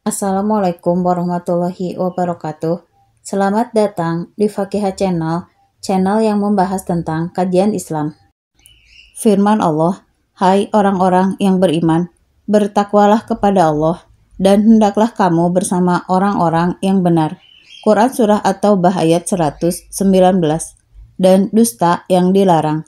Assalamualaikum warahmatullahi wabarakatuh. Selamat datang di Fakihah Channel, channel yang membahas tentang kajian Islam. Firman Allah, hai orang-orang yang beriman, bertakwalah kepada Allah, dan hendaklah kamu bersama orang-orang yang benar. Quran Surah At-Taubah ayat 119, dan dusta yang dilarang.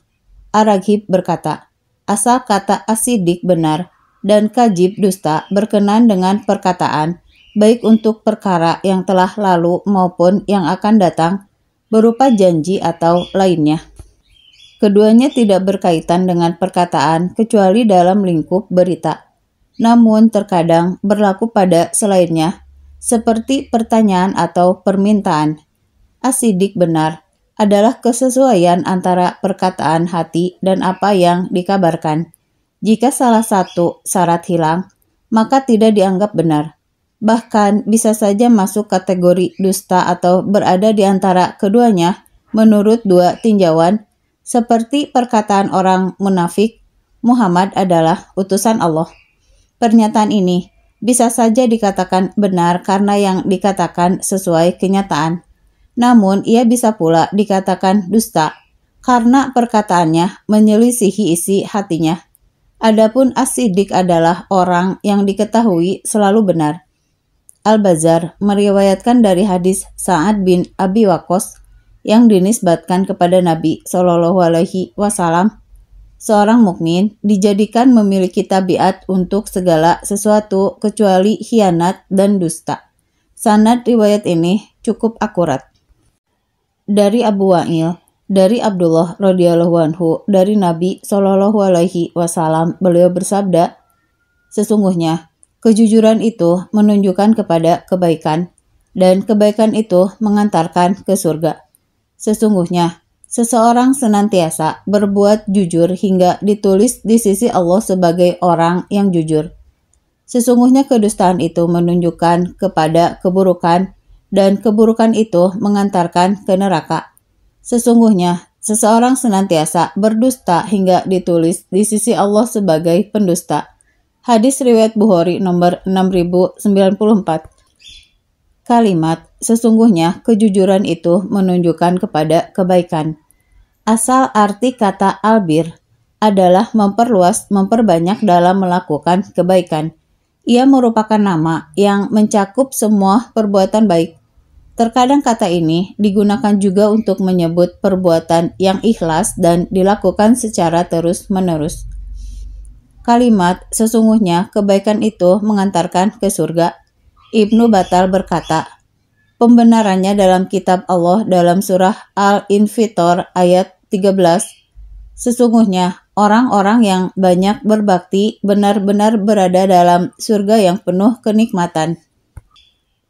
Ar-Raghib berkata, asal kata asidik benar, dan kadzib dusta berkenan dengan perkataan, baik untuk perkara yang telah lalu maupun yang akan datang, berupa janji atau lainnya. Keduanya tidak berkaitan dengan perkataan kecuali dalam lingkup berita, namun terkadang berlaku pada selainnya, seperti pertanyaan atau permintaan. Asidik benar adalah kesesuaian antara perkataan hati dan apa yang dikabarkan. Jika salah satu syarat hilang, maka tidak dianggap benar. Bahkan bisa saja masuk kategori dusta atau berada di antara keduanya menurut dua tinjauan, seperti perkataan orang munafik, Muhammad adalah utusan Allah. Pernyataan ini bisa saja dikatakan benar karena yang dikatakan sesuai kenyataan. Namun ia bisa pula dikatakan dusta karena perkataannya menyelisihi isi hatinya. Adapun as-siddiq adalah orang yang diketahui selalu benar. Al-Bazzar meriwayatkan dari hadis Sa'ad bin Abi Waqqas yang dinisbatkan kepada Nabi Shallallahu Alaihi Wasallam, seorang mukmin dijadikan memiliki tabiat untuk segala sesuatu kecuali khianat dan dusta. Sanad riwayat ini cukup akurat. Dari Abu Wa'il, dari Abdullah radhiyallahu anhu, dari Nabi Shallallahu Alaihi Wasallam, beliau bersabda, sesungguhnya kejujuran itu menunjukkan kepada kebaikan, dan kebaikan itu mengantarkan ke surga. Sesungguhnya seseorang senantiasa berbuat jujur hingga ditulis di sisi Allah sebagai orang yang jujur. Sesungguhnya kedustaan itu menunjukkan kepada keburukan, dan keburukan itu mengantarkan ke neraka. Sesungguhnya seseorang senantiasa berdusta hingga ditulis di sisi Allah sebagai pendusta. Hadis riwayat Bukhari nomor 6094. Kalimat sesungguhnya kejujuran itu menunjukkan kepada kebaikan. Asal arti kata albir adalah memperluas, memperbanyak dalam melakukan kebaikan. Ia merupakan nama yang mencakup semua perbuatan baik. Terkadang kata ini digunakan juga untuk menyebut perbuatan yang ikhlas dan dilakukan secara terus-menerus. Kalimat sesungguhnya kebaikan itu mengantarkan ke surga. Ibnu Battal berkata, pembenarannya dalam kitab Allah dalam surah Al-Infitor ayat 13, sesungguhnya orang-orang yang banyak berbakti benar-benar berada dalam surga yang penuh kenikmatan.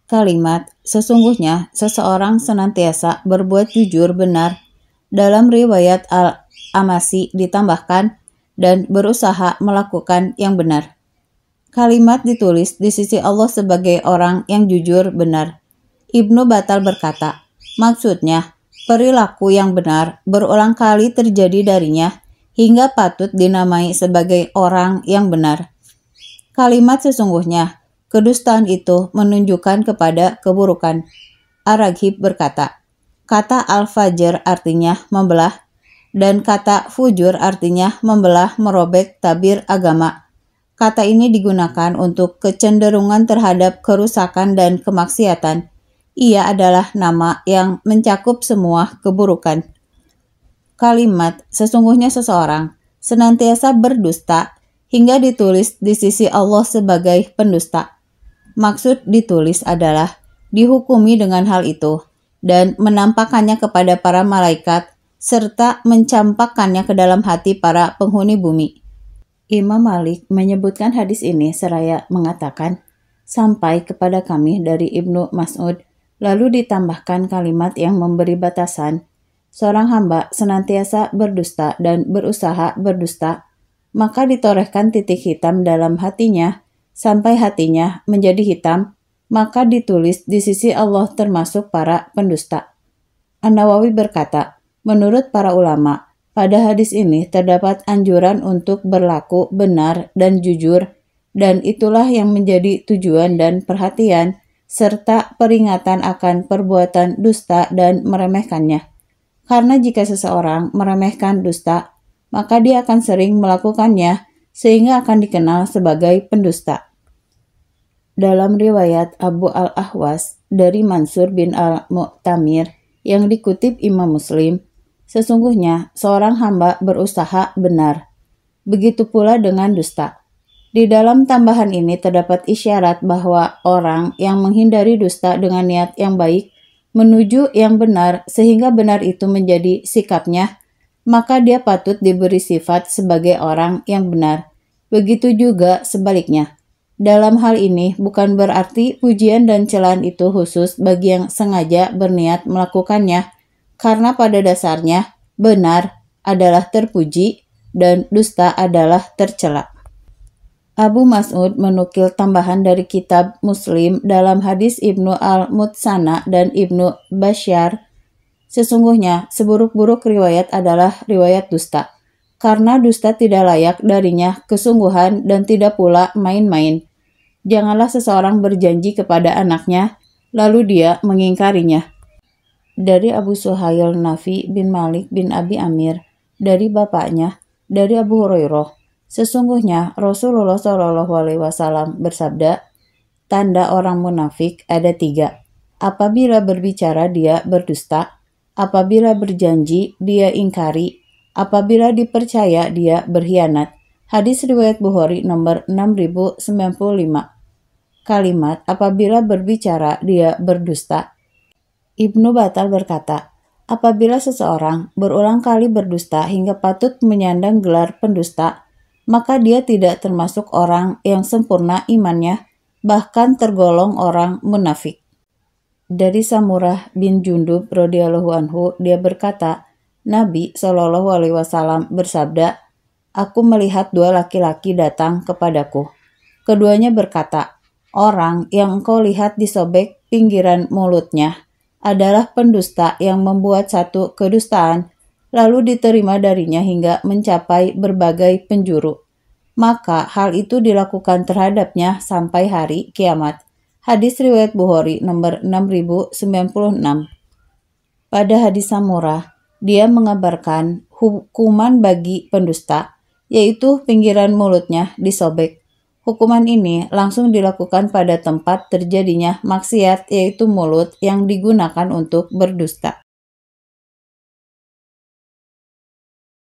Kalimat sesungguhnya seseorang senantiasa berbuat jujur benar dalam riwayat Al-Amasi ditambahkan dan berusaha melakukan yang benar. Kalimat ditulis di sisi Allah sebagai orang yang jujur benar. Ibnu Battal berkata, maksudnya perilaku yang benar berulang kali terjadi darinya hingga patut dinamai sebagai orang yang benar. Kalimat sesungguhnya kedustaan itu menunjukkan kepada keburukan. Ar-Raghib berkata, kata al-fajr artinya membelah, dan kata fujur artinya membelah, merobek tabir agama. Kata ini digunakan untuk kecenderungan terhadap kerusakan dan kemaksiatan. Ia adalah nama yang mencakup semua keburukan. Kalimat sesungguhnya seseorang senantiasa berdusta hingga ditulis di sisi Allah sebagai pendusta. Maksud ditulis adalah dihukumi dengan hal itu dan menampakkannya kepada para malaikat serta mencampakkannya ke dalam hati para penghuni bumi. Imam Malik menyebutkan hadis ini seraya mengatakan, sampai kepada kami dari Ibnu Mas'ud, lalu ditambahkan kalimat yang memberi batasan, seorang hamba senantiasa berdusta dan berusaha berdusta, maka ditorehkan titik hitam dalam hatinya, sampai hatinya menjadi hitam, maka ditulis di sisi Allah termasuk para pendusta. An-Nawawi berkata, menurut para ulama, pada hadis ini terdapat anjuran untuk berlaku benar dan jujur dan itulah yang menjadi tujuan dan perhatian serta peringatan akan perbuatan dusta dan meremehkannya. Karena jika seseorang meremehkan dusta, maka dia akan sering melakukannya sehingga akan dikenal sebagai pendusta. Dalam riwayat Abu al-Ahwas dari Mansur bin al-Mu'tamir yang dikutip Imam Muslim, sesungguhnya seorang hamba berusaha benar. Begitu pula dengan dusta. Di dalam tambahan ini terdapat isyarat bahwa orang yang menghindari dusta dengan niat yang baik menuju yang benar sehingga benar itu menjadi sikapnya, maka dia patut diberi sifat sebagai orang yang benar. Begitu juga sebaliknya. Dalam hal ini bukan berarti pujian dan celaan itu khusus bagi yang sengaja berniat melakukannya, karena pada dasarnya benar adalah terpuji dan dusta adalah tercela. Abu Mas'ud menukil tambahan dari kitab Muslim dalam hadis Ibnu al-Mutsana dan Ibnu Basyar. Sesungguhnya seburuk-buruk riwayat adalah riwayat dusta, karena dusta tidak layak darinya kesungguhan dan tidak pula main-main. Janganlah seseorang berjanji kepada anaknya, lalu dia mengingkarinya. Dari Abu Suhail Nafi bin Malik bin Abi Amir, dari bapaknya, dari Abu Hurairah, sesungguhnya Rasulullah SAW bersabda, tanda orang munafik ada 3. Apabila berbicara dia berdusta, apabila berjanji dia ingkari, apabila dipercaya dia berkhianat. Hadis riwayat Bukhari nomor 6095. Kalimat apabila berbicara dia berdusta. Ibnu Batal berkata, apabila seseorang berulang kali berdusta hingga patut menyandang gelar pendusta, maka dia tidak termasuk orang yang sempurna imannya, bahkan tergolong orang munafik. Dari Samurah bin Jundub radhiyallahu anhu, dia berkata, Nabi SAW bersabda, aku melihat 2 laki-laki datang kepadaku. Keduanya berkata, orang yang engkau lihat disobek pinggiran mulutnya adalah pendusta yang membuat satu kedustaan, lalu diterima darinya hingga mencapai berbagai penjuru. Maka hal itu dilakukan terhadapnya sampai hari kiamat. Hadis riwayat Bukhari nomor 6096. Pada hadis Samurah, dia mengabarkan hukuman bagi pendusta, yaitu pinggiran mulutnya disobek. Hukuman ini langsung dilakukan pada tempat terjadinya maksiat, yaitu mulut yang digunakan untuk berdusta.